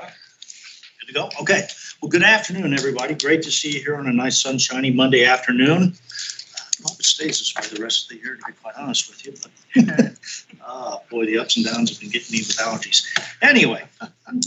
Good to go? Okay. Well, good afternoon, everybody. Great to see you here on a nice sunshiny Monday afternoon. I hope it stays this way the rest of the year, to be quite honest with you. But boy, the ups and downs have been getting me with allergies. Anyway,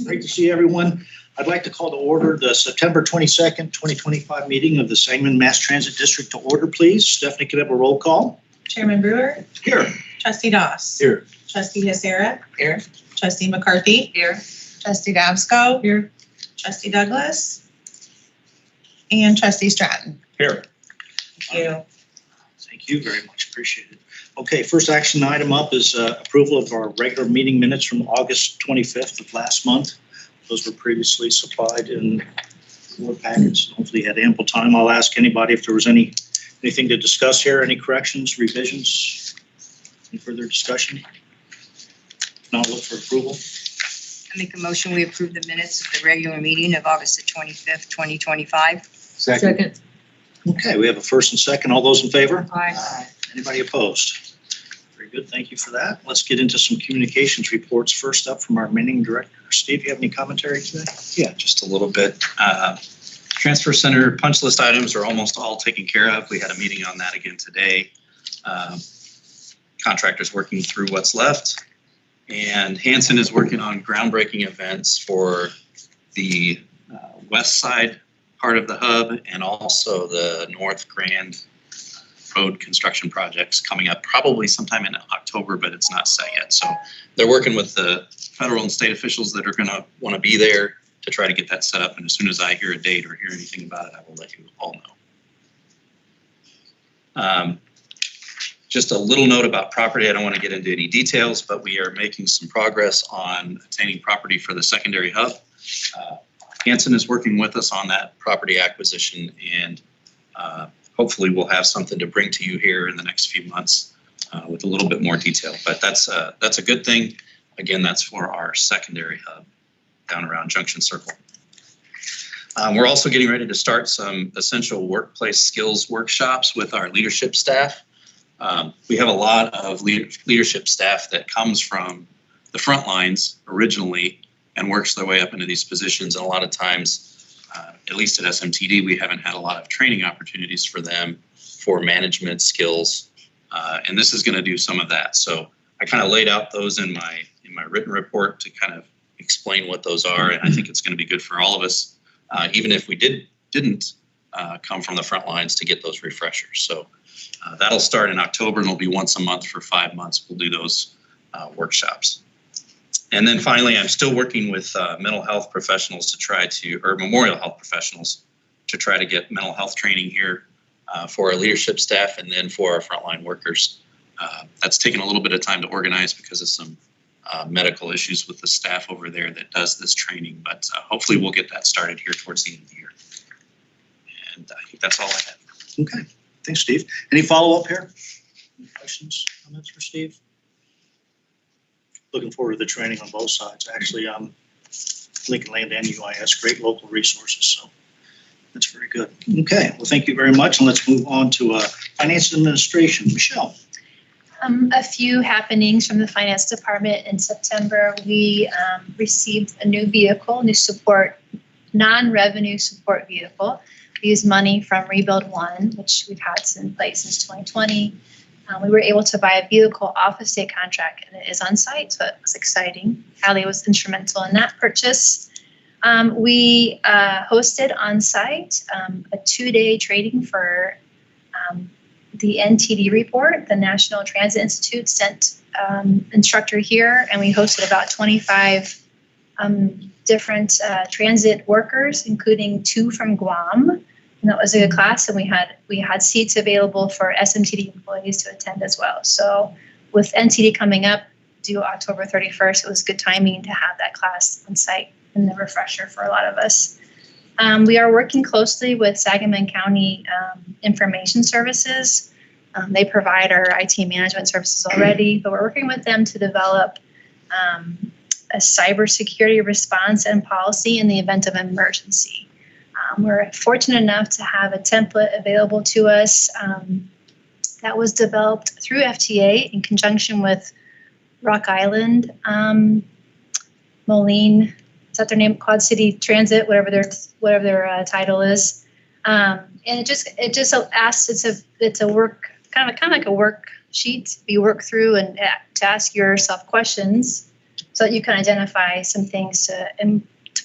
great to see everyone. I'd like to call to order the September 22nd, 2025 meeting of the Sangamon Mass Transit District to order, please. Stephanie, could I have a roll call? Chairman Brewer. Here. Trustee Doss. Here. Trustee Hacera. Here. Trustee McCarthy. Here. Trustee Dabsco. Here. Trustee Douglas. And Trustee Stratton. Here. Thank you. Thank you very much. Appreciate it. Okay, first action item up is approval of our regular meeting minutes from August 25th of last month. Those were previously supplied in board packets. Hopefully you had ample time. I'll ask anybody if there was anything to discuss here, any corrections, revisions, any further discussion? Now look for approval. I make a motion we approve the minutes of the regular meeting of August the 25th, 2025. Second. Okay, we have a first and second. All those in favor? Aye. Anybody opposed? Very good. Thank you for that. Let's get into some communications reports. First up from our meeting director. Steve, you have any commentary today? Yeah, just a little bit. Transfer center punch list items are almost all taken care of. We had a meeting on that again today. Contractors working through what's left. And Hanson is working on groundbreaking events for the west side part of the hub and also the North Grand road construction projects coming up probably sometime in October, but it's not set yet. So they're working with the federal and state officials that are going to want to be there to try to get that set up. And as soon as I hear a date or hear anything about it, I will let you all know. Just a little note about property. I don't want to get into any details, but we are making some progress on obtaining property for the secondary hub. Hanson is working with us on that property acquisition, and hopefully we'll have something to bring to you here in the next few months with a little bit more detail. But that's a good thing. Again, that's for our secondary hub down around Junction Circle. We're also getting ready to start some essential workplace skills workshops with our leadership staff. We have a lot of leadership staff that comes from the front lines originally and works their way up into these positions. And a lot of times, at least at SMTD, we haven't had a lot of training opportunities for them for management skills. And this is going to do some of that. So I kind of laid out those in my written report to kind of explain what those are. And I think it's going to be good for all of us, even if we didn't come from the front lines, to get those refreshers. So that'll start in October, and it'll be once a month for 5 months. We'll do those workshops. And then finally, I'm still working with mental health professionals or memorial health professionals to try to get mental health training here for our leadership staff and then for our frontline workers. That's taken a little bit of time to organize because of some medical issues with the staff over there that does this training, but hopefully we'll get that started here towards the end of the year. And I think that's all I have. Okay. Thanks, Steve. Any follow-up here? Any questions, comments for Steve? Looking forward to the training on both sides. Actually, Lincoln Land and UIS, great local resources. So that's very good. Okay. Well, thank you very much. And let's move on to Finance and Administration. Michelle. A few happenings from the Finance Department in September. We received a new vehicle, non-revenue support vehicle. We used money from Rebuild One, which we've had in place since 2020. We were able to buy a vehicle off a state contract, and it is on site, so it was exciting. Allie was instrumental in that purchase. We hosted on site a 2-day training for the NTD report. The National Transit Institute sent instructor here, and we hosted about 25 different transit workers, including 2 from Guam. And that was a good class, and we had seats available for SMTD employees to attend as well. So with NTD coming up due October 31st, it was good timing to have that class on site and the refresher for a lot of us. We are working closely with Sangamon County Information Services. They provide our IT management services already, but we're working with them to develop a cybersecurity response and policy in the event of emergency. We're fortunate enough to have a template available to us that was developed through FTA in conjunction with Rock Island, Moline is that their name? Quad City Transit, whatever their title is. And it just asks, it's a work, kind of like a worksheet you work through and to ask yourself questions so that you can identify some things to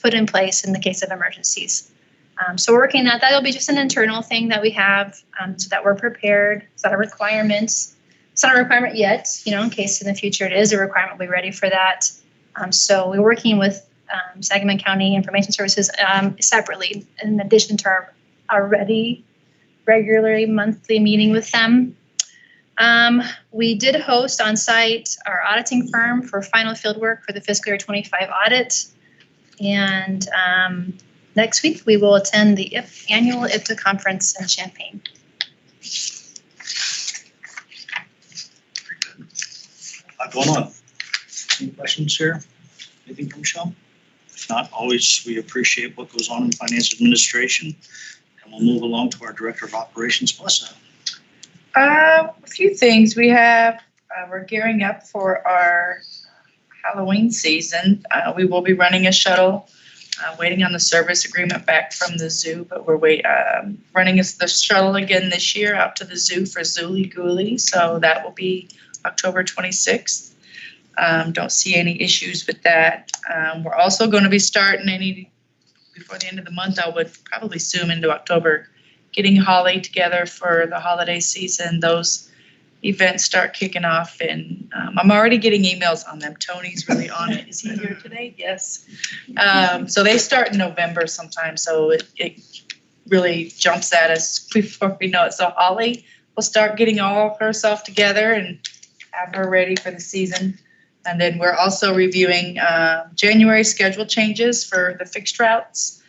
put in place in the case of emergencies. So we're working on that. That'll be just an internal thing that we have so that we're prepared. It's not a requirement. It's not a requirement yet, in case in the future it is a requirement, we'll be ready for that. So we're working with Sangamon County Information Services separately in addition to our already regularly monthly meeting with them. We did host on site our auditing firm for final field work for the fiscal year 25 audit. And next week we will attend the annual IPTA conference in Champaign. A lot going on. Any questions here? Anything from Michelle? If not, always we appreciate what goes on in finance administration. And we'll move along to our Director of Operations, Melissa. A few things. We have, we're gearing up for our Halloween season. We will be running a shuttle, waiting on the service agreement back from the zoo, but we're running the shuttle again this year out to the zoo for Zooly Gooly. So that will be October 26th. Don't see any issues with that. We're also going to be starting before the end of the month, I would probably zoom into October, getting Holly together for the holiday season. Those events start kicking off, and I'm already getting emails on them. Tony's really on it. Is he here today? Yes. So they start in November sometime, so it really jumps at us before we know it. So Holly will start getting all of herself together and have her ready for the season. And then we're also reviewing January schedule changes for the fixed routes,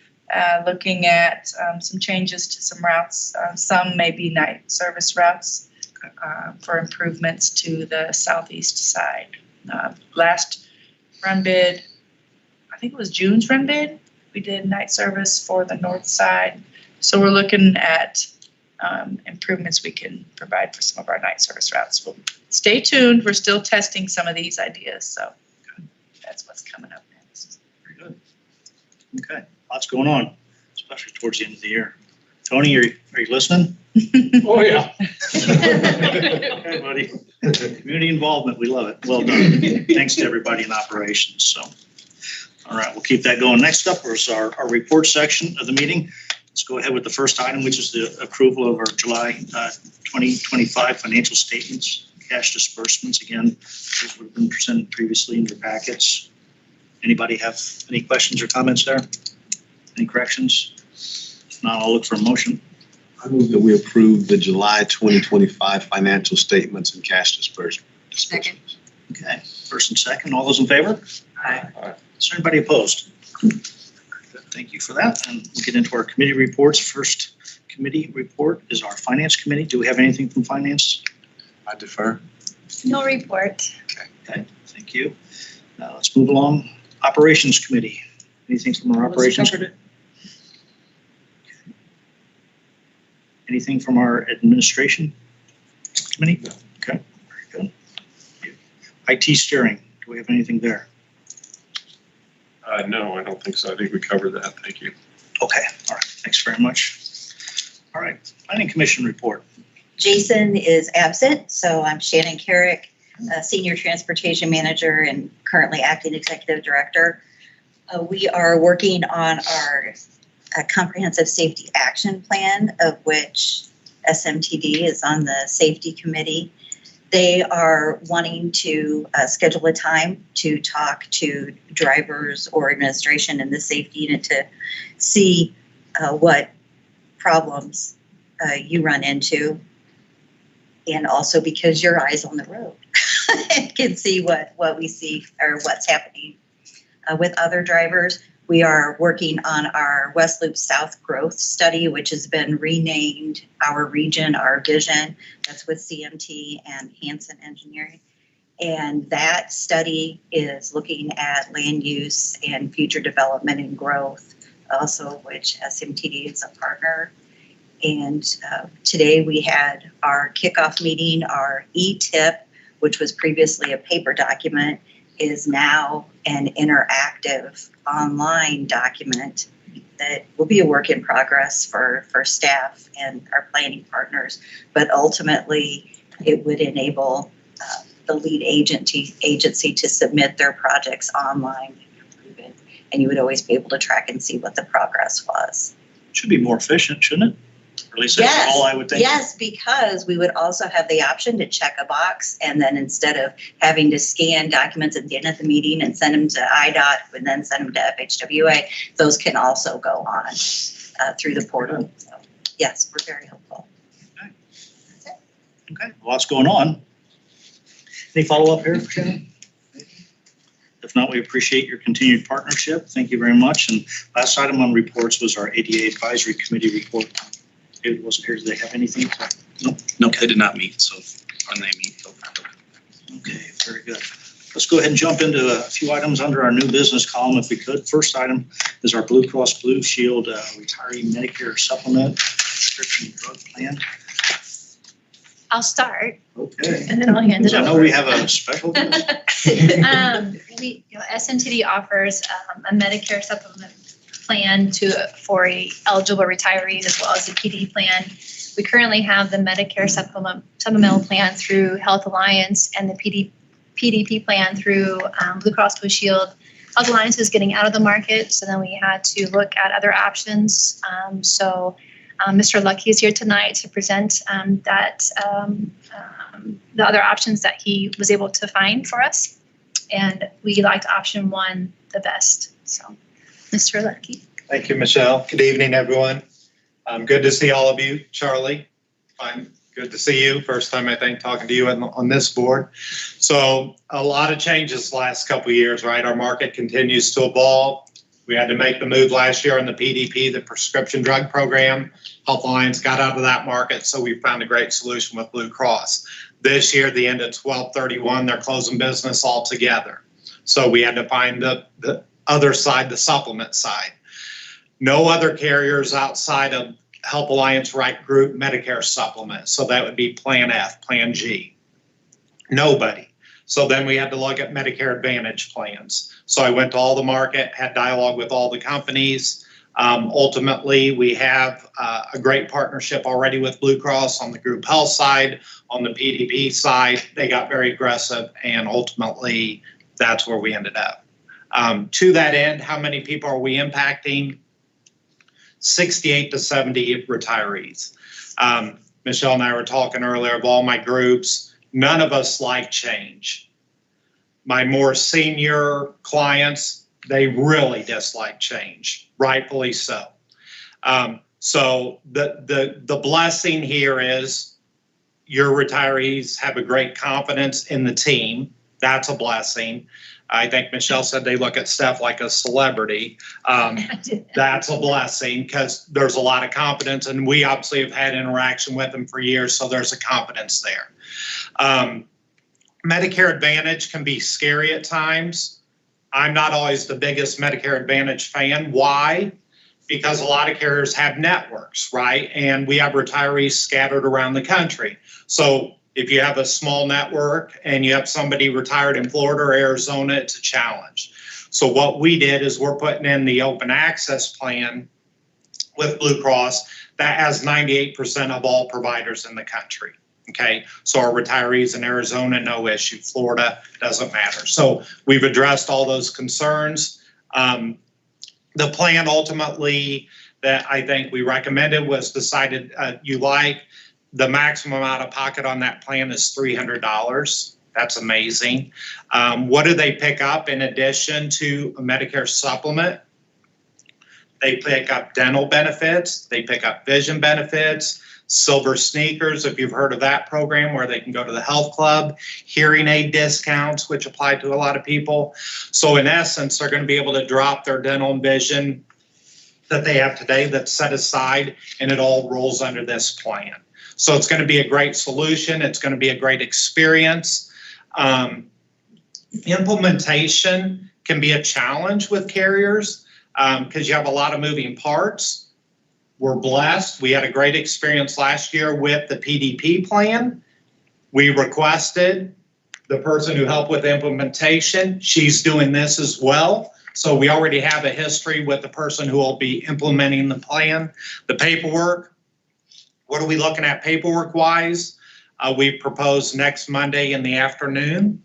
looking at some changes to some routes. Some may be night service routes for improvements to the southeast side. Last run bid, I think it was June's run bid, we did night service for the north side. So we're looking at improvements we can provide for some of our night service routes. Well, stay tuned. We're still testing some of these ideas, so that's what's coming up next. Very good. Okay, lots going on, especially towards the end of the year. Tony, are you listening? Oh, yeah. Okay, buddy. Community involvement, we love it. Well done. Thanks to everybody in operations. So, all right, we'll keep that going. Next up is our report section of the meeting. Let's go ahead with the first item, which is the approval of our July 2025 financial statements, cash disbursements. Again, those would have been presented previously in your packets. Anybody have any questions or comments there? Any corrections? If not, I'll look for a motion. I move that we approve the July 2025 financial statements and cash disbursements. Second. Okay, first and second, all those in favor? Aye. Is there anybody opposed? Good, thank you for that. And we'll get into our committee reports. First committee report is our finance committee. Do we have anything from finance? I defer. No report. Okay, thank you. Now let's move along. Operations committee. Anything from our operations? Anything from our administration committee? Okay, very good. IT steering, do we have anything there? No, I don't think so. I think we covered that. Thank you. Okay, all right, thanks very much. All right, planning commission report. Jason is absent, so I'm Shannon Carrick, Senior Transportation Manager and currently Acting Executive Director. We are working on our Comprehensive Safety Action Plan, of which SMTD is on the Safety Committee. They are wanting to schedule a time to talk to drivers or administration in the safety unit to see what problems you run into. And also because your eyes on the road can see what we see or what's happening with other drivers. We are working on our West Loop South Growth Study, which has been renamed Our Region, Our Vision. That's with CMT and Hansen Engineering. And that study is looking at land use and future development and growth, also which SMTD is a partner. And today we had our kickoff meeting, our e-tip, which was previously a paper document. is now an interactive online document that will be a work in progress for staff and our planning partners. But ultimately, it would enable the lead agency to submit their projects online, and you would always be able to track and see what the progress was. Should be more efficient, shouldn't it? Or at least that's all I would think. Yes, because we would also have the option to check a box, and then instead of having to scan documents at the end of the meeting and send them to IDOT and then send them to FHWA, those can also go on through the portal. So, yes, we're very helpful. Okay, lots going on. Any follow-up here for Shannon? If not, we appreciate your continued partnership. Thank you very much. And last item on reports was our ADA Advisory Committee report. It wasn't here. Do they have anything? Nope, they did not meet, so when they meet, they'll. Okay, very good. Let's go ahead and jump into a few items under our new business column if we could. First item is our Blue Cross Blue Shield retiree Medicare supplement prescription drug plan. I'll start Okay. and then I'll hand it I over. know we have a special. SMTD offers a Medicare supplement plan for eligible retirees as well as the PD plan. We currently have the Medicare supplemental plan through Health Alliance and the PDP plan through Blue Cross Blue Shield. Health Alliance is getting out of the market, so then we had to look at other options. Mr. Lucky is here tonight to present the other options that he was able to find for us. And we liked option one the best. So, Mr. Lucky. Thank you, Michelle. Good evening, everyone. Good to see all of you. Charlie, good to see you. First time, I think, talking to you on this board. So a lot of changes the last couple of years, right? Our market continues to evolve. We had to make the move last year on the PDP, the prescription drug program. Health Alliance got out of that market, so we found a great solution with Blue Cross. This year, the end of 12/31, they're closing business altogether. So we had to find the other side, the supplement side. No other carriers outside of Health Alliance Right Group Medicare supplement. So that would be Plan F, Plan G. Nobody. So then we had to look at Medicare Advantage plans. So I went to all the market, had dialogue with all the companies. Ultimately, we have a great partnership already with Blue Cross on the group health side. On the PDP side, they got very aggressive, and ultimately, that's where we ended up. To that end, how many people are we impacting? 68 to 70 retirees. Michelle and I were talking earlier of all my groups. None of us like change. My more senior clients, they really dislike change, rightfully so. So the blessing here is your retirees have a great confidence in the team. That's a blessing. I think Michelle said they look at Steph like a celebrity. That's a blessing because there's a lot of confidence, and we obviously have had interaction with them for years, so there's a confidence there. Medicare Advantage can be scary at times. I'm not always the biggest Medicare Advantage fan. Why? Because a lot of carriers have networks, right? And we have retirees scattered around the country. So if you have a small network and you have somebody retired in Florida or Arizona, it's a challenge. So what we did is we're putting in the open access plan with Blue Cross that has 98% of all providers in the country. Okay, so our retirees in Arizona, no issue. Florida, doesn't matter. So we've addressed all those concerns. The plan ultimately that I think we recommended was decided you like. The maximum out of pocket on that plan is $300. That's amazing. What do they pick up in addition to a Medicare supplement? They pick up dental benefits. They pick up vision benefits. Silver Sneakers, if you've heard of that program, where they can go to the health club, hearing aid discounts, which apply to a lot of people. So in essence, they're going to be able to drop their dental and vision that they have today that's set aside, and it all rolls under this plan. So it's going to be a great solution. It's going to be a great experience. Implementation can be a challenge with carriers because you have a lot of moving parts. We're blessed. We had a great experience last year with the PDP plan. We requested, The person who helped with implementation, she's doing this as well. So we already have a history with the person who will be implementing the plan. The paperwork, what are we looking at paperwork wise? We propose next Monday in the afternoon.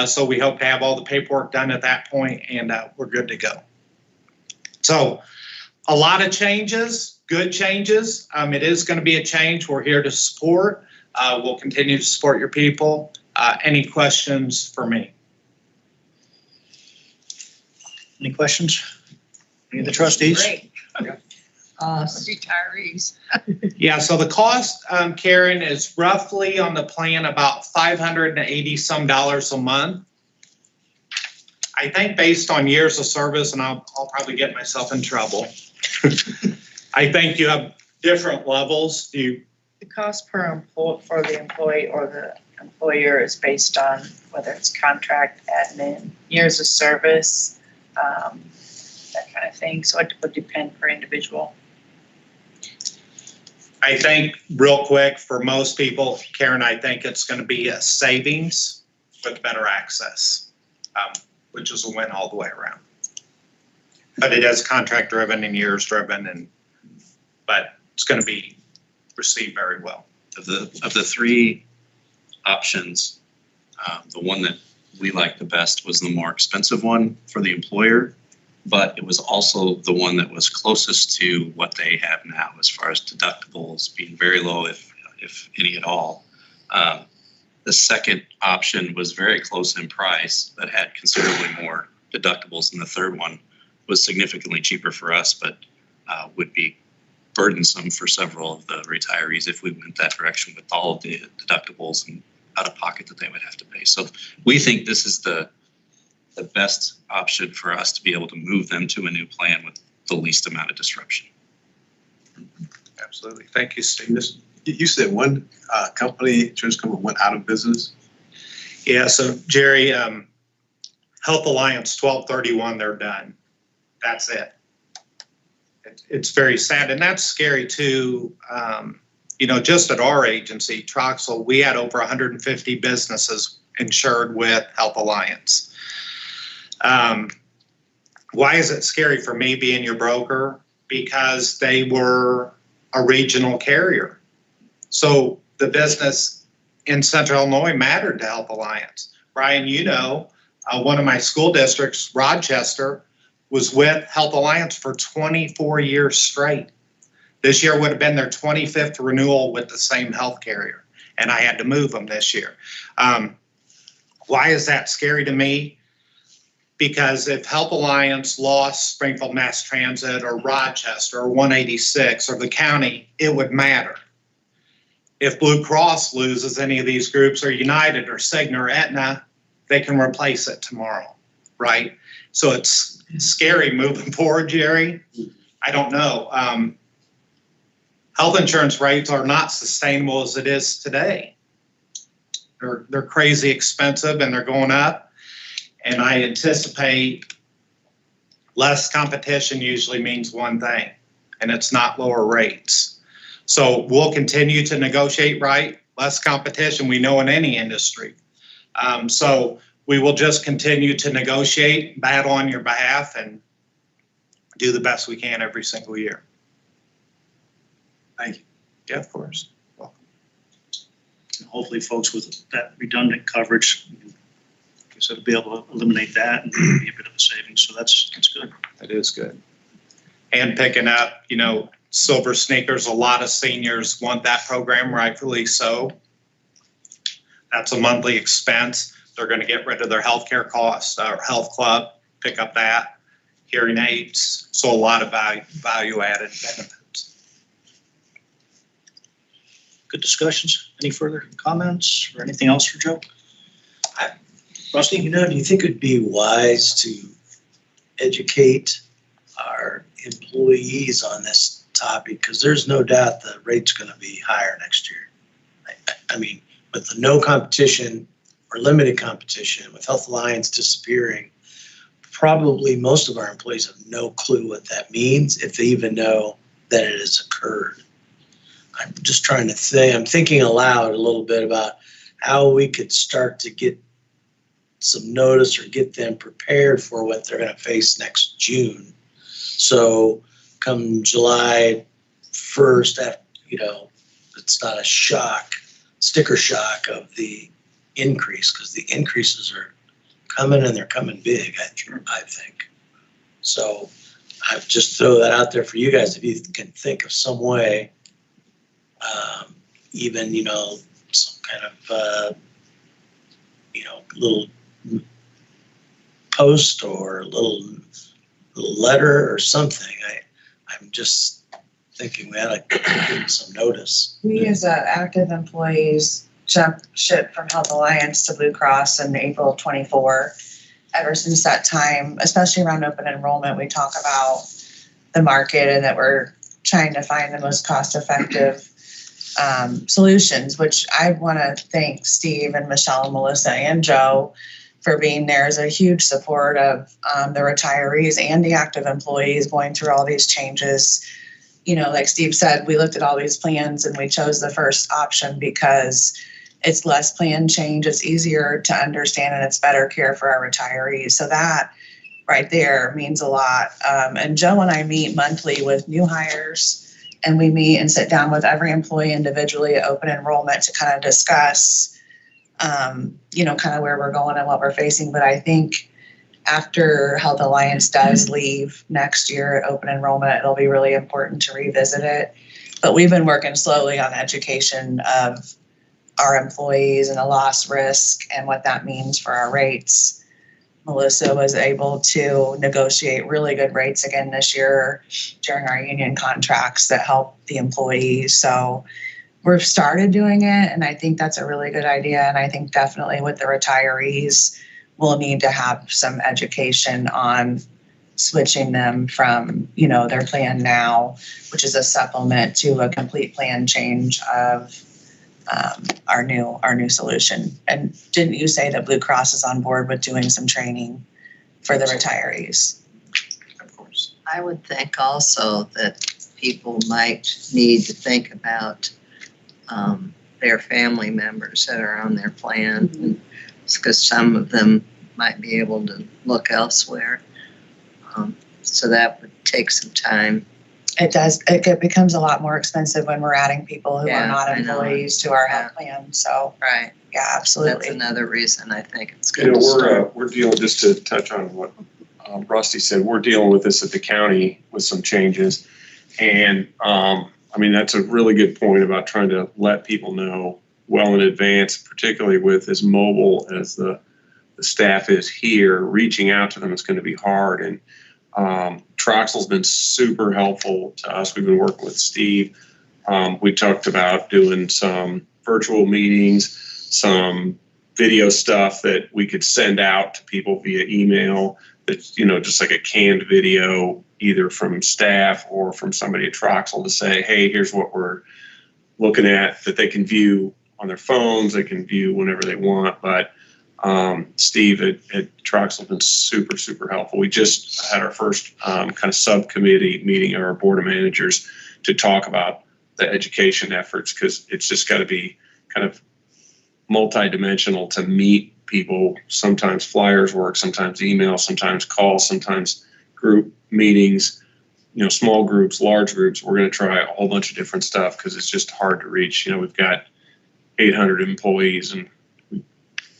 So we hope to have all the paperwork done at that point, and we're good to go. So a lot of changes, good changes. It is going to be a change. We're here to support. We'll continue to support your people. Any questions for me? Any questions? Any of the trustees? Great. Retirees. Yeah, so the cost, Karen, is roughly on the plan about $580 some a month. I think based on years of service, and I'll probably get myself in trouble. I think you have different levels. The cost per for the employee or the employer is based on whether it's contract, admin, years of service, that kind of thing. So it would depend per individual. I think real quick for most people, Karen, I think it's going to be a savings with better access, which is a win all the way around. But it is contract driven and years driven, but it's going to be received very well. Of the three options, the one that we liked the best was the more expensive one for the employer, but it was also the one that was closest to what they have now as far as deductibles being very low, if any at all. The second option was very close in price, but had considerably more deductibles, and the third one was significantly cheaper for us, but would be burdensome for several of the retirees if we went that direction with all of the deductibles and out of pocket that they would have to pay. So we think this is the best option for us to be able to move them to a new plan with the least amount of disruption. Absolutely. Thank you, Steve. You said one insurance company went out of business? Yeah, so Jerry, Health Alliance 12/31, they're done. That's it. It's very sad, and that's scary too. Just at our agency, Troxel, we had over 150 businesses insured with Health Alliance. Why is it scary for me being your broker? Because they were a regional carrier. So the business in Central Illinois mattered to Health Alliance. Brian, one of my school districts, Rochester, was with Health Alliance for 24 years straight. This year would have been their 25th renewal with the same health carrier, and I had to move them this year. Why is that scary to me? Because if Health Alliance lost Springfield Mass Transit or Rochester or 186 or the county, it would matter. If Blue Cross loses any of these groups or United or Cigna or Aetna, they can replace it tomorrow, right? So it's scary moving forward, Jerry. I don't know. Health insurance rates are not sustainable as it is today. They're crazy expensive and they're going up. And I anticipate less competition usually means one thing, and it's not lower rates. So we'll continue to negotiate right, less competition, we know in any industry. So we will just continue to negotiate, battle on your behalf, and do the best we can every single year. Thank you. Yeah, of course. And hopefully folks with that redundant coverage, so to be able to eliminate that and be a bit of a savings. So that's good. That is good. And picking up, silver sneakers, a lot of seniors want that program, rightfully so. That's a monthly expense. They're going to get rid of their healthcare costs, our health club, pick up that, hearing aids. So a lot of value added benefits. Good discussions. Any further comments or anything else for Joe? Rusty? Do you think it'd be wise to educate our employees on this topic? Because there's no doubt the rate's going to be higher next year. I mean, with the no competition or limited competition, with Health Alliance disappearing, probably most of our employees have no clue what that means, if they even know that it has occurred. I'm just trying to think, I'm thinking aloud a little bit about how we could start to get some notice or get them prepared for what they're going to face next June. So come July 1st, it's not a sticker shock of the increase, because the increases are coming and they're coming big, I think. So I just throw that out there for you guys, if you can think of some way, even, some kind of, little post or a little letter or something. I'm just thinking we ought to give them some notice. We as active employees jumped ship from Health Alliance to Blue Cross in April 24. Ever since that time, especially around open enrollment, we talk about the market and that we're trying to find the most cost-effective solutions, which I want to thank Steve and Michelle and Melissa and Joe for being there as a huge support of the retirees and the active employees going through all these changes. Like Steve said, we looked at all these plans and we chose the first option because it's less plan change, it's easier to understand, and it's better care for our retirees. So that right there means a lot. And Joe and I meet monthly with new hires, and we meet and sit down with every employee individually at open enrollment to kind of discuss, kind of where we're going and what we're facing. But I think after Health Alliance does leave next year at open enrollment, it'll be really important to revisit it. But we've been working slowly on education of our employees and the loss risk and what that means for our rates. Melissa was able to negotiate really good rates again this year during our union contracts that help the employees. So we've started doing it, and I think that's a really good idea. And I think definitely with the retirees, we'll need to have some education on switching them from, their plan now, which is a supplement, to a complete plan change of our new solution. And didn't you say that Blue Cross is on board with doing some training for the retirees? Of course. I would think also that people might need to think about their family members that are on their plan, because some of them might be able to look elsewhere. So that would take some time. It does. It becomes a lot more expensive when we're adding people who are not I know. employees to our health plan. So, Right. yeah, absolutely. That's another reason I think it's good to We're start. we're dealing, just to touch on what Rusty said, we're dealing with this at the county with some changes. And that's a really good point about trying to let people know well in advance, particularly with as mobile as the staff is here. Reaching out to them is going to be hard. And Troxel's been super helpful to us. We've been working with Steve. We talked about doing some virtual meetings, some video stuff that we could send out to people via email. That's, just like a canned video, either from staff or from somebody at Troxel, to say, hey, here's what we're looking at, that they can view on their phones, they can view whenever they want. But Steve at Troxel has been super, super helpful. We just had our first kind of subcommittee meeting of our board of managers to talk about the education efforts, because it's just got to be kind of multidimensional to meet people. Sometimes flyers work, sometimes email, sometimes calls, sometimes group meetings, small groups, large groups. We're going to try a whole bunch of different stuff because it's just hard to reach. We've got 800 employees and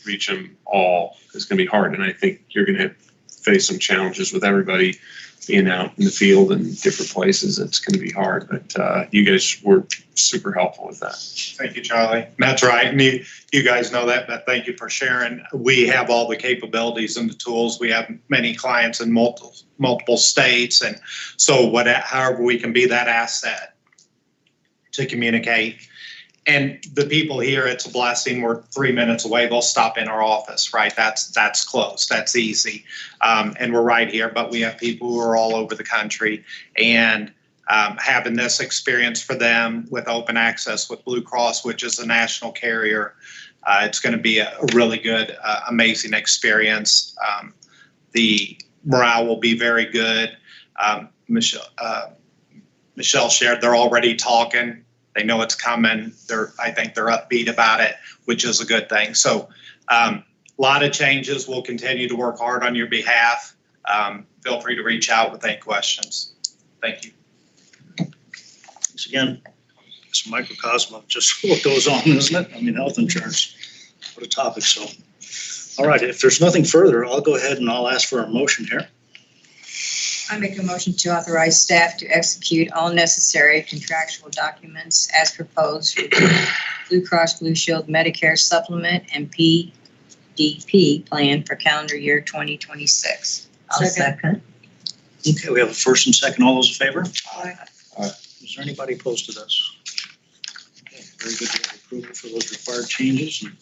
reach them all. It's going to be hard. And I think you're going to face some challenges with everybody being out in the field and different places. It's going to be hard, but you guys were super helpful with that. Thank you, Charlie. That's right. And you guys know that, but thank you for sharing. We have all the capabilities and the tools. We have many clients in multiple states. And so however we can be that asset to communicate. And the people here, it's a blessing. We're 3 minutes away. They'll stop in our office, right? That's close. That's easy. And we're right here, but we have people who are all over the country. And having this experience for them with open access with Blue Cross, which is a national carrier, it's going to be a really good, amazing experience. The morale will be very good. Michelle shared, they're already talking. They know it's coming. I think they're upbeat about it, which is a good thing. So lot of changes. We'll continue to work hard on your behalf. Feel free to reach out with any questions. Thank you. Thanks again. It's a microcosm of just what goes on, isn't it? I mean, health insurance, what a topic. So, all right, if there's nothing further, I'll go ahead and I'll ask for a motion here. I make a motion to authorize staff to execute all necessary contractual documents as proposed for the Blue Cross Blue Shield Medicare Supplement and PDP plan for calendar year 2026. I'll second. Okay, we have a first and second. All those in favor? Aye. Is there anybody opposed to this? Okay, very good to have approval for those required changes. And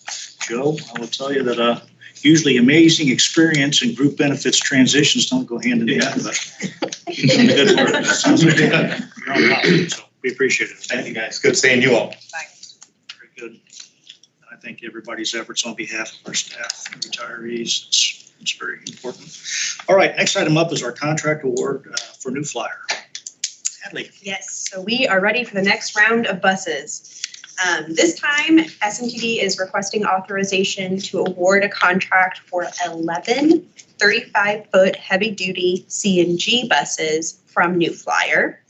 Joe, I will tell you that usually amazing experience and group benefits transitions don't go hand in hand, but you're doing good work. It sounds like you're on top of it, so we appreciate it. Thank you, guys. Good seeing you all. Very good. And I thank everybody's efforts on behalf of our staff and retirees. It's very important. All right, next item up is our contract award for New Flyer. Hadley. Yes, so we are ready for the next round of buses. This time, SMTD is requesting authorization to award a contract for 11 35-foot heavy-duty CNG buses from New Flyer.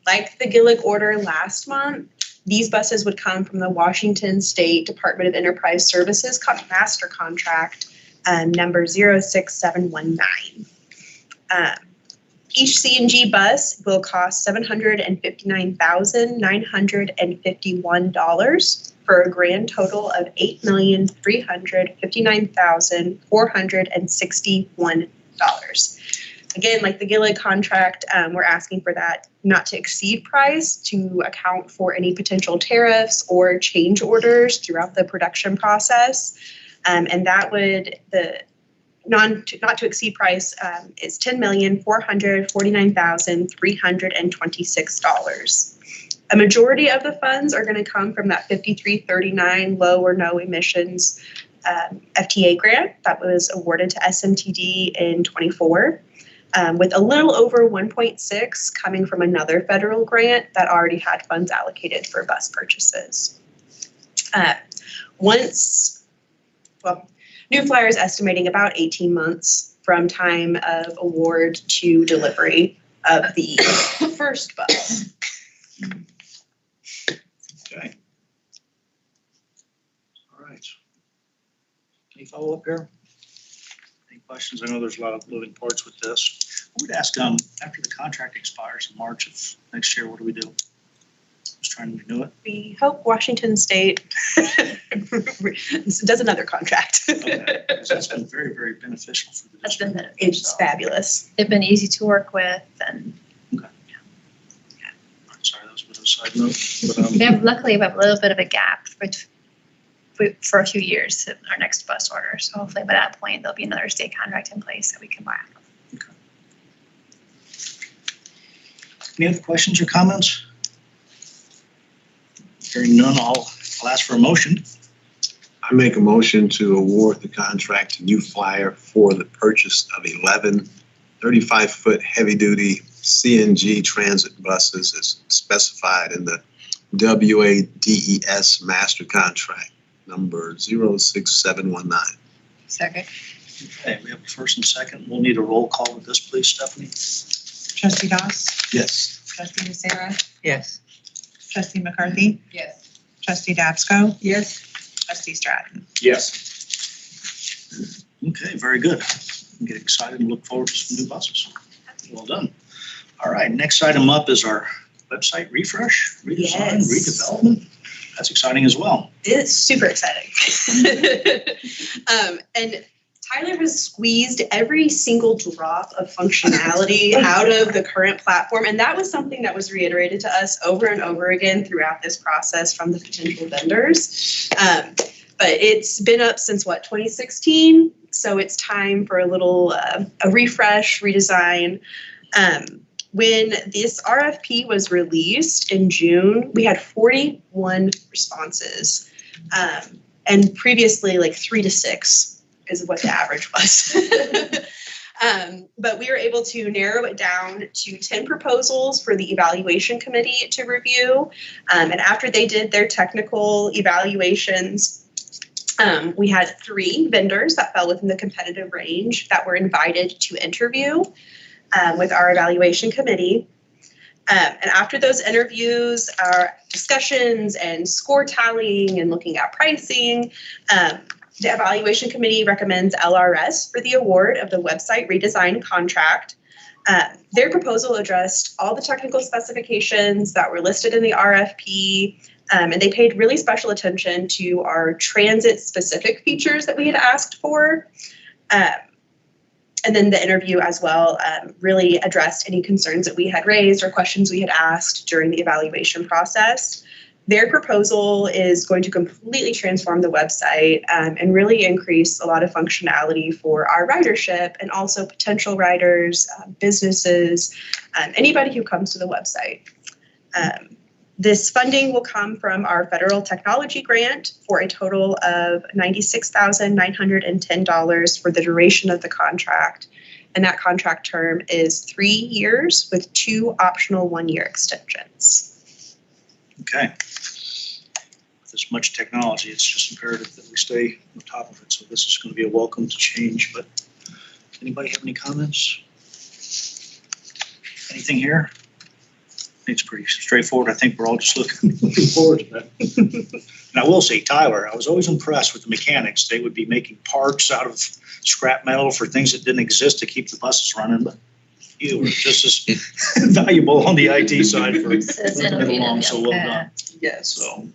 Like the Gillig order last month, these buses would come from the Washington State Department of Enterprise Services master contract number 06719. Each CNG bus will cost $759,951 for a grand total of $8,359,461. Again, like the Gillig contract, we're asking for that not to exceed price to account for any potential tariffs or change orders throughout the production process. And that would, the not to exceed price is $10,449,326. A majority of the funds are going to come from that 5339 low or no emissions FTA grant that was awarded to SMTD in 24, with a little over 1.6 coming from another federal grant that already had funds allocated for bus purchases. New Flyer is estimating about 18 months from time of award to delivery of the first bus. Okay. All right. Any follow-up here? Any questions? I know there's a lot of moving parts with this. I would ask, after the contract expires in March of next year, what do we do? Just trying to renew it? We hope Washington State does another contract. Okay. That's been very, very beneficial for the That's been district. It's fabulous. They've been easy to work with, and Sorry, that was a bit of a side note. But, we have, luckily we have a little bit of a gap for a few years to our next bus order. So hopefully by that point there'll be another state contract in place that we can buy. okay. Any other questions or comments? Hearing none, I'll ask for a motion. I make a motion to award the contract to New Flyer for the purchase of 11 35-foot heavy-duty CNG transit buses as specified in the WADES master contract number 06719. Second. Okay, we have a first and second. We'll need a roll call with this, please, Stephanie. Trustee Doss? Yes. Trustee Sarah? Yes. Trustee McCarthy? Yes. Trustee Dabsco? Yes. Trustee Stratton? Yes. Okay, very good. I'm getting excited and look forward to some new buses. Well done. All right, next item up is our website refresh, redesign, Yes. redevelopment. That's exciting as well. It's super exciting. And Tyler has squeezed every single drop of functionality out of the current platform. And that was something that was reiterated to us over and over again throughout this process from the potential vendors. But it's been up since 2016. So it's time for a little a refresh, redesign. When this RFP was released in June, we had 41 responses. And previously, like 3 to 6 is what the average was. But we were able to narrow it down to 10 proposals for the evaluation committee to review. And after they did their technical evaluations, We had 3 vendors that fell within the competitive range that were invited to interview with our evaluation committee. And after those interviews, our discussions and score tallying and looking at pricing, the evaluation committee recommends LRS for the award of the website redesign contract. Their proposal addressed all the technical specifications that were listed in the RFP, and they paid really special attention to our transit-specific features that we had asked for. And then the interview as well really addressed any concerns that we had raised or questions we had asked during the evaluation process. Their proposal is going to completely transform the website and really increase a lot of functionality for our ridership and also potential riders, businesses, anybody who comes to the website. This funding will come from our federal technology grant for a total of $96,910 for the duration of the contract. And that contract term is 3 years with 2 optional 1-year extensions. Okay. With this much technology, it's just imperative that we stay on top of it. So this is going to be a welcome to change, but anybody have any comments? Anything here? It's pretty straightforward. I think we're all just looking forward to that. And I will say, Tyler, I was always impressed with the mechanics. They would be making parts out of scrap metal for things that didn't exist to keep the buses running, but you were just as valuable on the IT side for moving it along, so well done. Yes. So,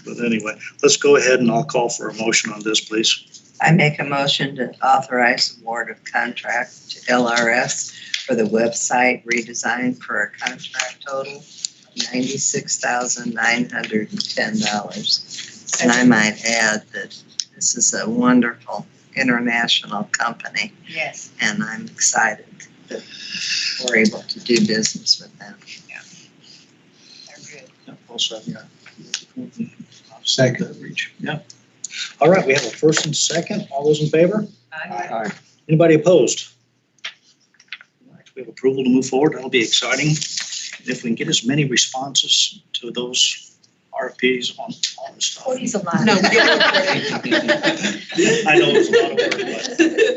but anyway, let's go ahead and I'll call for a motion on this, please. I make a motion to authorize award of contract to LRS for the website redesign for a contract total of $96,910. And I might add that this is a wonderful international company, Yes. and I'm excited that we're able to do business with them. They're good. Yeah, all set, yeah. Second. Reach. Yeah. All right, we have a first and second. All those in favor? Aye. Anybody opposed? All right, we have approval to move forward. That'll be exciting. And if we can get as many responses to those RFPs on all this stuff. 40's a lot. No, get I know it's a lot of work,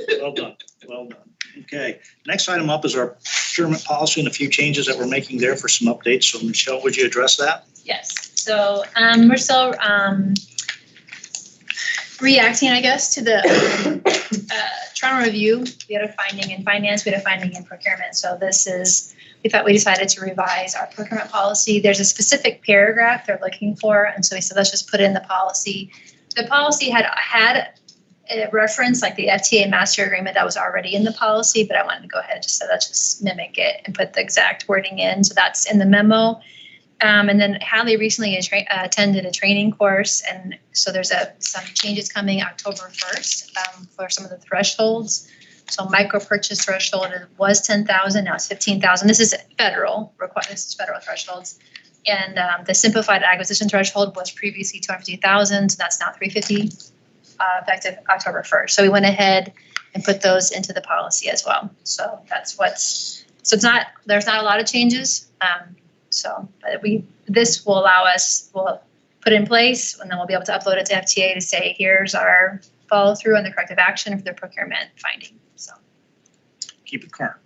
but well done, well done. Okay, next item up is our procurement policy and a few changes that we're making there for some updates. So Michelle, would you address that? Yes, so we're still reacting, I guess, to the Toronto review. We had a finding in finance, we had a finding in procurement. So this is, we thought we decided to revise our procurement policy. There's a specific paragraph they're looking for, and so we said, let's just put it in the policy. The policy had a reference, like the FTA master agreement that was already in the policy, but I wanted to go ahead and just say, let's just mimic it and put the exact wording in. So that's in the memo. And then Hallie recently attended a training course, and so there's some changes coming October 1st for some of the thresholds. So micro purchase threshold was 10,000, now it's 15,000. This is federal thresholds. And the simplified acquisition threshold was previously 250,000, so that's now 350, effective October 1st. So we went ahead and put those into the policy as well. So that's there's not a lot of changes. But this will allow us, we'll put it in place, and then we'll be able to upload it to FTA to say, here's our follow through on the corrective action for the procurement finding. So Keep it current.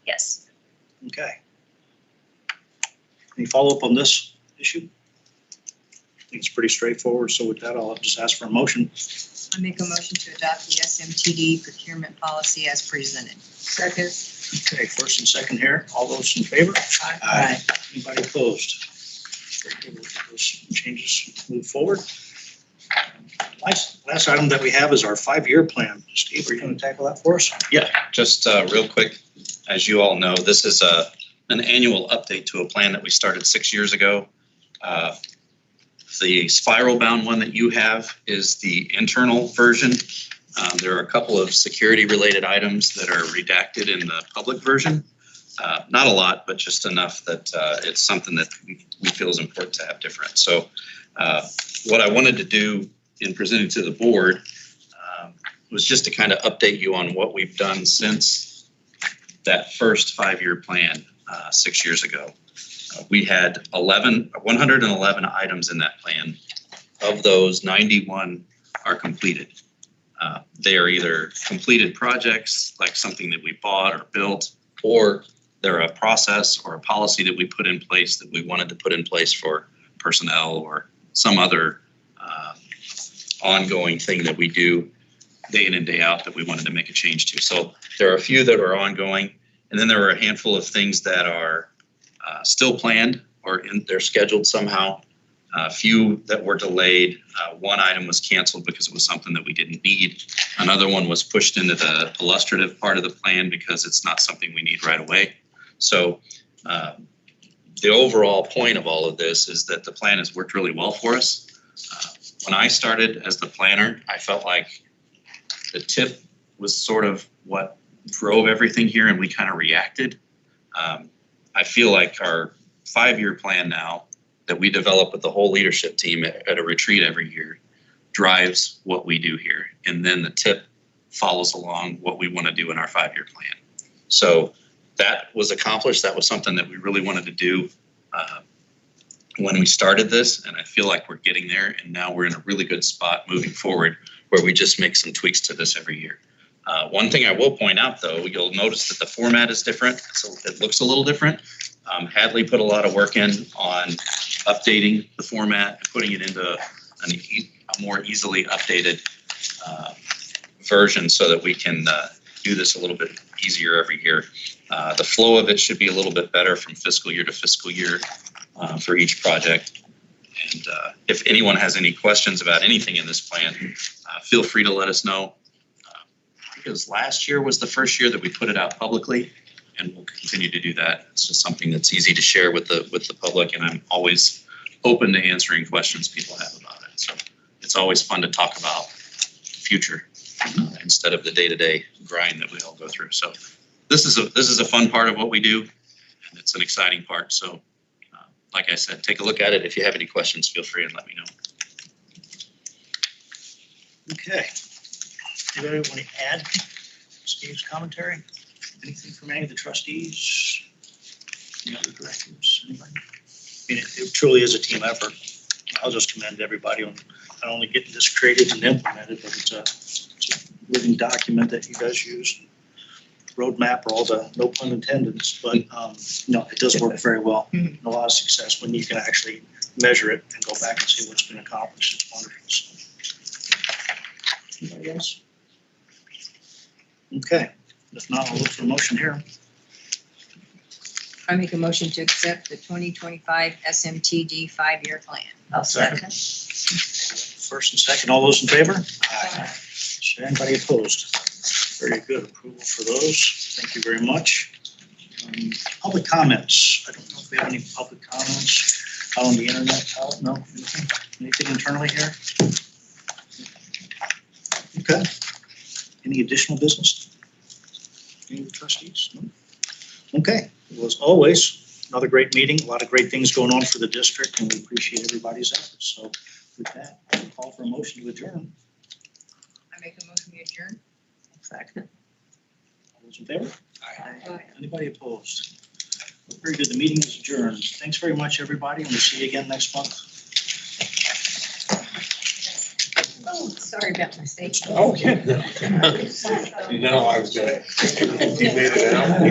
yes. Okay. Any follow-up on this issue? I think it's pretty straightforward. So with that, I'll just ask for a motion. I make a motion to adopt the SMTD procurement policy as presented. Second. Okay, first and second here. All those in favor? Aye. Anybody opposed? Very good. Those changes move forward. Last item that we have is our 5-year plan. Steve, are you going to tackle that for us? Yeah, just real quick, as you all know, this is an annual update to a plan that we started 6 years ago. The spiral bound one that you have is the internal version. There are a couple of security related items that are redacted in the public version. Not a lot, but just enough that it's something that we feel is important to have different. So what I wanted to do in presenting to the board was just to kind of update you on what we've done since that first 5-year plan 6 years ago. We had 111 items in that plan. Of those, 91 are completed. They are either completed projects, like something that we bought or built, or they're a process or a policy that we put in place that we wanted to put in place for personnel or some other ongoing thing that we do day in and day out that we wanted to make a change to. So there are a few that are ongoing, and then there are a handful of things that are still planned or they're scheduled somehow. A few that were delayed. One item was canceled because it was something that we didn't need. Another one was pushed into the illustrative part of the plan because it's not something we need right away. So the overall point of all of this is that the plan has worked really well for us. When I started as the planner, I felt like the tip was sort of what drove everything here, and we kind of reacted. I feel like our 5-year plan now that we develop with the whole leadership team at a retreat every year drives what we do here. And then the tip follows along what we want to do in our 5-year plan. So that was accomplished. That was something that we really wanted to do when we started this, and I feel like we're getting there, and now we're in a really good spot moving forward where we just make some tweaks to this every year. One thing I will point out, though, you'll notice that the format is different, so it looks a little different. Hadley put a lot of work in on updating the format and putting it into a more easily updated version so that we can do this a little bit easier every year. The flow of it should be a little bit better from fiscal year to fiscal year for each project. And if anyone has any questions about anything in this plan, feel free to let us know. Because last year was the first year that we put it out publicly, and we'll continue to do that. It's just something that's easy to share with the public, and I'm always open to answering questions people have about it. So it's always fun to talk about future instead of the day-to-day grind that we all go through. So this is a fun part of what we do, and it's an exciting part. So like I said, take a look at it. If you have any questions, feel free and let me know. Okay. Anybody want to add Steve's commentary? Anything from any of the trustees? Any other directors? Anybody? I mean, it truly is a team effort. I'll just commend everybody on not only getting this created and implemented, but it's a living document that you guys use. Roadmap or all the, no pun intended, but no, it does work very well. And a lot of success when you can actually measure it and go back and see what's been accomplished. It's wonderful. So. Anybody else? Okay, if not, I'll look for a motion here. I make a motion to accept the 2025 SMTD 5-year plan. I'll second. First and second, all those in favor? Aye. Is there anybody opposed? Very good. Approval for those. Thank you very much. Public comments. I don't know if we have any public comments out on the internet. Out? No? Anything internally here? Okay. Any additional business? Any of the trustees? No? Okay. Well, as always, another great meeting. A lot of great things going on for the district, and we appreciate everybody's efforts. So with that, I'll call for a motion to adjourn. I make a motion to adjourn. Second. All those in favor? Aye. Anybody opposed? Very good. The meeting is adjourned. Thanks very much, everybody, and we'll see you again next month. Oh, sorry about my stage. Okay. You know, I was gonna, you made it out.